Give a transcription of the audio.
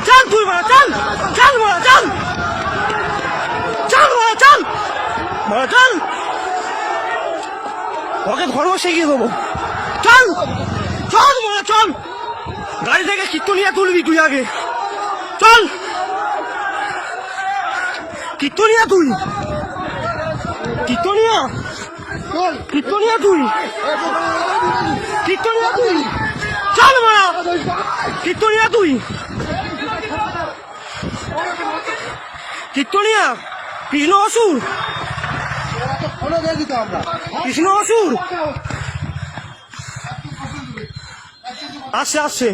चल तू बड़ा चल चल बड़ा चल चल बड़ा चल बड़ा चल ওকে ধরবো শিখিয়ে দেবো চল চল বড়া চল গাড়ি থেকে কীর্তনিয়া তুলবি তুই আগে চল কীর্তনিয়া তুই কীর্তনিয়া কীর্তনিয়া তুই কীর্তনিয়া তুই চল বড়া কীর্তনিয়া তুই কীর্তনিয়া কৃষ্ণ অসুর কৃষ্ণ অসুর আসছে আসছে